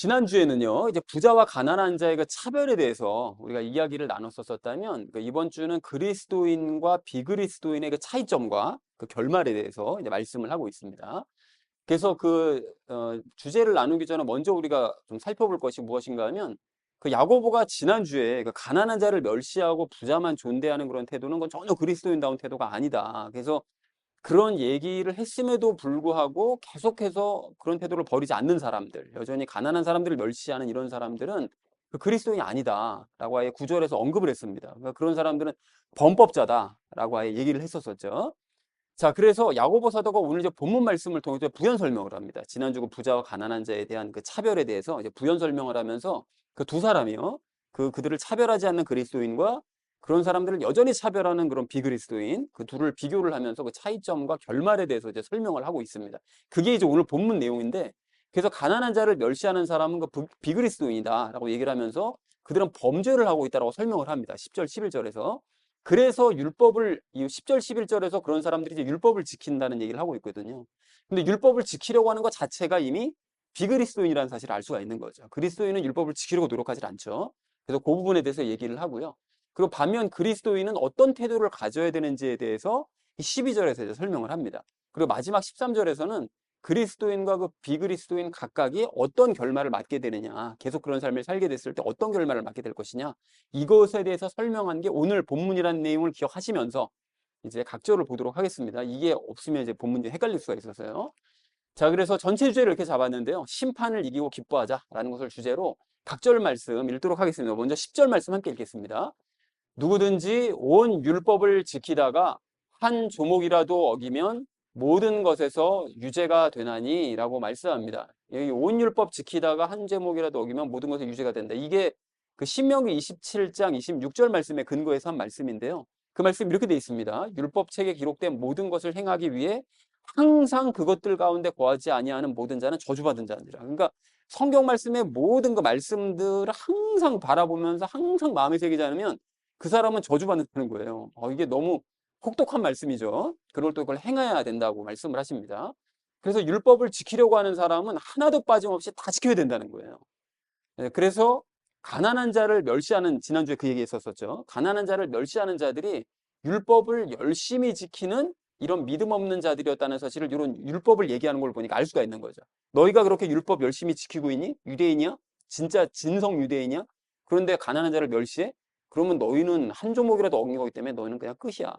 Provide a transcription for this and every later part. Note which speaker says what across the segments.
Speaker 1: 지난주에는요, 이제 부자와 가난한 자의 그 차별에 대해서 우리가 이야기를 나눴었다면, 이번 주는 그리스도인과 비그리스도인의 그 차이점과 그 결말에 대해서 이제 말씀을 하고 있습니다. 그래서 주제를 나누기 전에 먼저 우리가 좀 살펴볼 것이 무엇인가 하면, 그 야고보가 지난주에 그 가난한 자를 멸시하고 부자만 존대하는 그런 태도는 그건 전혀 그리스도인다운 태도가 아니다. 그래서 그런 얘기를 했음에도 불구하고 계속해서 그런 태도를 버리지 않는 사람들, 여전히 가난한 사람들을 멸시하는 이런 사람들은 그 그리스도인이 아니다라고 아예 구절에서 언급을 했습니다. 그러니까 그런 사람들은 범법자다라고 아예 얘기를 했었었죠. 자, 그래서 야고보 사도가 오늘 이제 본문 말씀을 통해서 부연 설명을 합니다. 지난주 그 부자와 가난한 자에 대한 그 차별에 대해서 이제 부연 설명을 하면서 그 두 사람이요, 그들을 차별하지 않는 그리스도인과 그런 사람들을 여전히 차별하는 그런 비그리스도인, 그 둘을 비교를 하면서 그 차이점과 결말에 대해서 이제 설명을 하고 있습니다. 그게 이제 오늘 본문 내용인데, 그래서 가난한 자를 멸시하는 사람은 그 비그리스도인이다라고 얘기를 하면서 그들은 범죄를 하고 있다라고 설명을 합니다. 10절, 11절에서. 그래서 율법을, 이 10절, 11절에서 그런 사람들이 이제 율법을 지킨다는 얘기를 하고 있거든요. 근데 율법을 지키려고 하는 것 자체가 이미 비그리스도인이라는 사실을 알 수가 있는 거죠. 그리스도인은 율법을 지키려고 노력하지 않죠. 그래서 그 부분에 대해서 얘기를 하고요. 그리고 반면 그리스도인은 어떤 태도를 가져야 되는지에 대해서 12절에서 이제 설명을 합니다. 그리고 마지막 13절에서는 그리스도인과 그 비그리스도인 각각이 어떤 결말을 맞게 되느냐, 계속 그런 삶을 살게 됐을 때 어떤 결말을 맞게 될 것이냐, 이것에 대해서 설명한 게 오늘 본문이라는 내용을 기억하시면서 이제 각절을 보도록 하겠습니다. 이게 없으면 이제 본문이 헷갈릴 수가 있어서요. 자, 그래서 전체 주제를 이렇게 잡았는데요. 심판을 이기고 기뻐하자라는 것을 주제로 각절 말씀 읽도록 하겠습니다. 먼저 10절 말씀 함께 읽겠습니다. 누구든지 온 율법을 지키다가 한 조목이라도 어기면 모든 것에서 유죄가 되나니 라고 말씀합니다. 여기 온 율법 지키다가 한 제목이라도 어기면 모든 것에 유죄가 된다. 이게 그 신명기 27장 26절 말씀에 근거해서 한 말씀인데요. 그 말씀 이렇게 되어 있습니다. 율법책에 기록된 모든 것을 행하기 위해 항상 그것들 가운데 거하지 아니하는 모든 자는 저주받은 자니라. 그러니까 성경 말씀의 모든 그 말씀들을 항상 바라보면서 항상 마음에 새기지 않으면 그 사람은 저주받는다는 거예요. 이게 너무 혹독한 말씀이죠. 그럴 때 그걸 행해야 된다고 말씀을 하십니다. 그래서 율법을 지키려고 하는 사람은 하나도 빠짐없이 다 지켜야 된다는 거예요. 그래서 가난한 자를 멸시하는, 지난주에 그 얘기 했었었죠. 가난한 자를 멸시하는 자들이 율법을 열심히 지키는 이런 믿음 없는 자들이었다는 사실을 이런 율법을 얘기하는 걸 보니까 알 수가 있는 거죠. 너희가 그렇게 율법 열심히 지키고 있니? 유대인이야? 진짜 진성 유대인이야? 그런데 가난한 자를 멸시해? 그러면 너희는 한 조목이라도 어긴 거기 때문에 너희는 그냥 끝이야.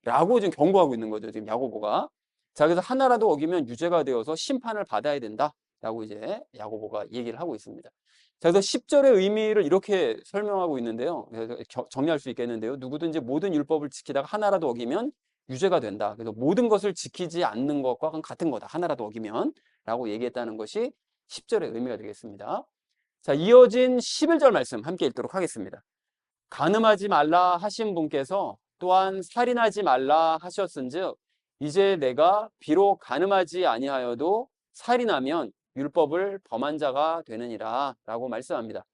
Speaker 1: 라고 지금 경고하고 있는 거죠. 지금 야고보가. 자, 그래서 하나라도 어기면 유죄가 되어서 심판을 받아야 된다. 라고 이제 야고보가 얘기를 하고 있습니다. 자, 그래서 10절의 의미를 이렇게 설명하고 있는데요. 그래서 정리할 수 있겠는데요. 누구든지 모든 율법을 지키다가 하나라도 어기면 유죄가 된다. 그래서 모든 것을 지키지 않는 것과 같은 거다. 하나라도 어기면. 라고 얘기했다는 것이 10절의 의미가 되겠습니다. 자, 이어진 11절 말씀 함께 읽도록 하겠습니다. 간음하지 말라 하신 분께서 또한 살인하지 말라 하셨은즉 이제 내가 비록 간음하지 아니하여도 살인하면 율법을 범한 자가 되느니라 라고 말씀합니다.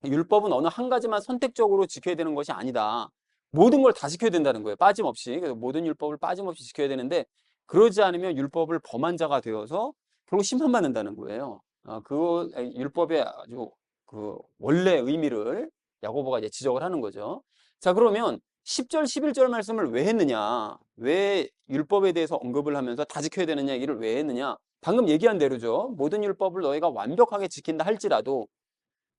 Speaker 1: 율법은 어느 한 가지만 선택적으로 지켜야 되는 것이 아니다. 모든 걸 다 지켜야 된다는 거예요. 빠짐없이. 그래서 모든 율법을 빠짐없이 지켜야 되는데 그러지 않으면 율법을 범한 자가 되어서 결국 심판받는다는 거예요. 그 율법의 아주 그 원래 의미를 야고보가 이제 지적을 하는 거죠. 자, 그러면 10절, 11절 말씀을 왜 했느냐? 왜 율법에 대해서 언급을 하면서 다 지켜야 되느냐 얘기를 왜 했느냐? 방금 얘기한 대로죠. 모든 율법을 너희가 완벽하게 지킨다 할지라도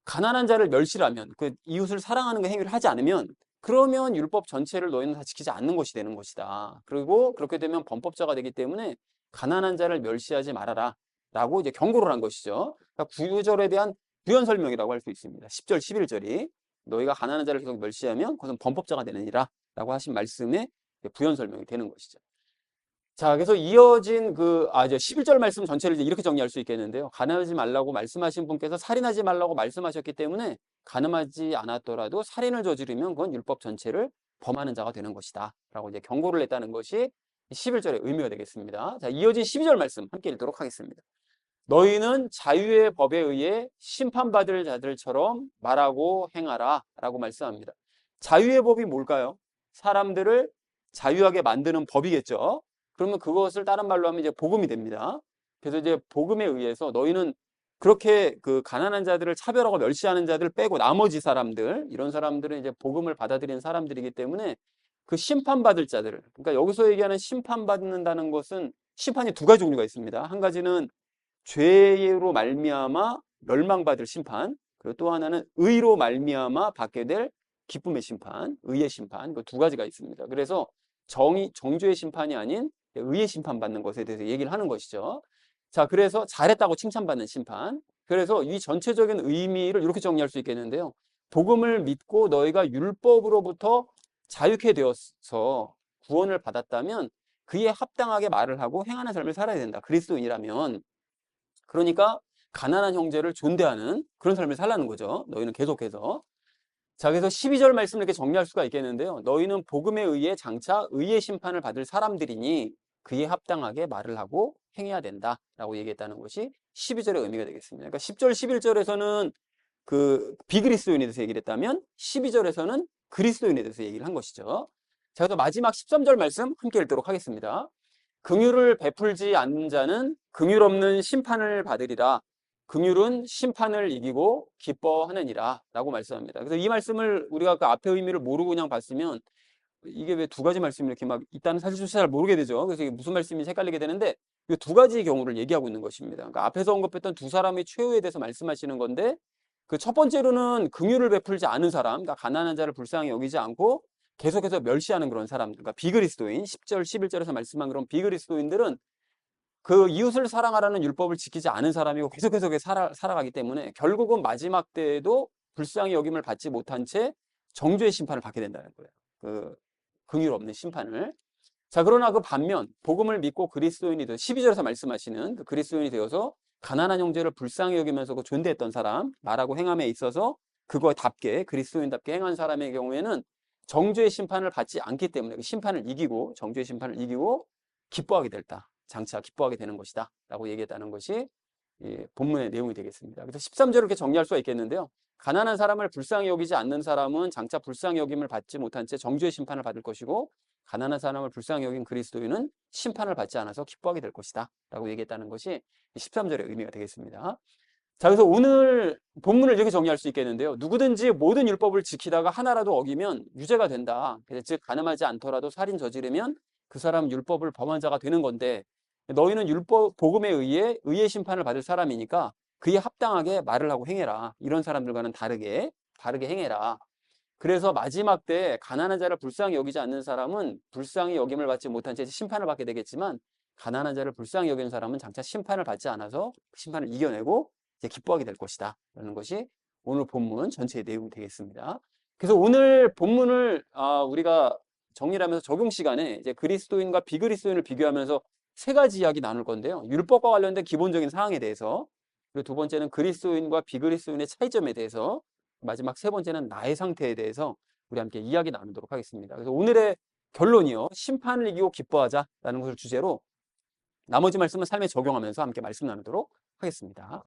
Speaker 1: 가난한 자를 멸시하면, 그 이웃을 사랑하는 그 행위를 하지 않으면 그러면 율법 전체를 너희는 다 지키지 않는 것이 되는 것이다. 그리고 그렇게 되면 범법자가 되기 때문에 가난한 자를 멸시하지 말아라 라고 이제 경고를 한 것이죠. 그러니까 구절에 대한 부연 설명이라고 할 수 있습니다. 10절, 11절이 너희가 가난한 자를 계속 멸시하면 그것은 범법자가 되느니라 라고 하신 말씀에 부연 설명이 되는 것이죠. 자, 그래서 이어진 이제 11절 말씀 전체를 이제 이렇게 정리할 수 있겠는데요. 가늠하지 말라고 말씀하신 분께서 살인하지 말라고 말씀하셨기 때문에 가늠하지 않았더라도 살인을 저지르면 그건 율법 전체를 범하는 자가 되는 것이다. 라고 이제 경고를 했다는 것이 11절의 의미가 되겠습니다. 자, 이어진 12절 말씀 함께 읽도록 하겠습니다. 너희는 자유의 법에 의해 심판받을 자들처럼 말하고 행하라. 라고 말씀합니다. 자유의 법이 뭘까요? 사람들을 자유하게 만드는 법이겠죠. 그러면 그것을 다른 말로 하면 이제 복음이 됩니다. 그래서 이제 복음에 의해서 너희는 그렇게 그 가난한 자들을 차별하고 멸시하는 자들 빼고 나머지 사람들, 이런 사람들은 이제 복음을 받아들이는 사람들이기 때문에 그 심판받을 자들, 그러니까 여기서 얘기하는 심판받는다는 것은 심판이 두 가지 종류가 있습니다. 한 가지는 죄로 말미암아 멸망받을 심판, 그리고 또 하나는 의로 말미암아 받게 될 기쁨의 심판, 의의 심판, 그 두 가지가 있습니다. 그래서 정죄의 심판이 아닌 의의 심판받는 것에 대해서 얘기를 하는 것이죠. 자, 그래서 잘했다고 칭찬받는 심판. 그래서 이 전체적인 의미를 이렇게 정리할 수 있겠는데요. 복음을 믿고 너희가 율법으로부터 자유케 되어서 구원을 받았다면 그에 합당하게 말을 하고 행하는 삶을 살아야 된다. 그리스도인이라면. 그러니까 가난한 형제를 존대하는 그런 삶을 살라는 거죠. 너희는 계속해서. 자, 그래서 12절 말씀을 이렇게 정리할 수가 있겠는데요. 너희는 복음에 의해 장차 의의 심판을 받을 사람들이니 그에 합당하게 말을 하고 행해야 된다라고 얘기했다는 것이 12절의 의미가 되겠습니다. 그러니까 10절, 11절에서는 그 비그리스도인에 대해서 얘기를 했다면 12절에서는 그리스도인에 대해서 얘기를 한 것이죠. 자, 그래서 마지막 13절 말씀 함께 읽도록 하겠습니다. 긍휼을 베풀지 않는 자는 긍휼 없는 심판을 받으리라. 긍휼은 심판을 이기고 기뻐하느니라 라고 말씀합니다. 그래서 이 말씀을 우리가 그 앞의 의미를 모르고 그냥 봤으면 이게 왜 두 가지 말씀이 이렇게 막 있다는 사실 잘 모르게 되죠. 그래서 이게 무슨 말씀인지 헷갈리게 되는데 이 두 가지의 경우를 얘기하고 있는 것입니다. 그러니까 앞에서 언급했던 두 사람의 최후에 대해서 말씀하시는 건데 그 첫 번째로는 긍휼을 베풀지 않은 사람, 그러니까 가난한 자를 불쌍히 여기지 않고 계속해서 멸시하는 그런 사람들, 그러니까 비그리스도인, 10절, 11절에서 말씀한 그런 비그리스도인들은 그 이웃을 사랑하라는 율법을 지키지 않은 사람이고 계속해서 살아가기 때문에 결국은 마지막 때에도 불쌍히 여김을 받지 못한 채 정죄의 심판을 받게 된다는 거예요. 그 긍휼 없는 심판을. 자, 그러나 그 반면 복음을 믿고 그리스도인이 되어 12절에서 말씀하시는 그 그리스도인이 되어서 가난한 형제를 불쌍히 여기면서 그 존대했던 사람, 말하고 행함에 있어서 그거답게 그리스도인답게 행한 사람의 경우에는 정죄의 심판을 받지 않기 때문에 그 심판을 이기고 정죄의 심판을 이기고 기뻐하게 됐다. 장차 기뻐하게 되는 것이다 라고 얘기했다는 것이 본문의 내용이 되겠습니다. 그래서 13절을 이렇게 정리할 수가 있겠는데요. 가난한 사람을 불쌍히 여기지 않는 사람은 장차 불쌍히 여김을 받지 못한 채 정죄의 심판을 받을 것이고 가난한 사람을 불쌍히 여긴 그리스도인은 심판을 받지 않아서 기뻐하게 될 것이다 라고 얘기했다는 것이 13절의 의미가 되겠습니다. 자, 그래서 오늘 본문을 이렇게 정리할 수 있겠는데요. 누구든지 모든 율법을 지키다가 하나라도 어기면 유죄가 된다. 즉 가늠하지 않더라도 살인 저지르면 그 사람은 율법을 범한 자가 되는 건데 너희는 율법 복음에 의해 의의 심판을 받을 사람이니까 그에 합당하게 말을 하고 행해라. 이런 사람들과는 다르게 행해라. 그래서 마지막 때 가난한 자를 불쌍히 여기지 않는 사람은 불쌍히 여김을 받지 못한 채 심판을 받게 되겠지만 가난한 자를 불쌍히 여기는 사람은 장차 심판을 받지 않아서 그 심판을 이겨내고 이제 기뻐하게 될 것이다 라는 것이 오늘 본문 전체의 내용이 되겠습니다. 그래서 오늘 본문을 우리가 정리를 하면서 적용 시간에 이제 그리스도인과 비그리스도인을 비교하면서 세 가지 이야기 나눌 건데요. 율법과 관련된 기본적인 사항에 대해서, 그리고 두 번째는 그리스도인과 비그리스도인의 차이점에 대해서, 마지막 세 번째는 나의 상태에 대해서 우리 함께 이야기 나누도록 하겠습니다. 그래서 오늘의 결론이요. 심판을 이기고 기뻐하자라는 것을 주제로 나머지 말씀은 삶에 적용하면서 함께 말씀 나누도록 하겠습니다.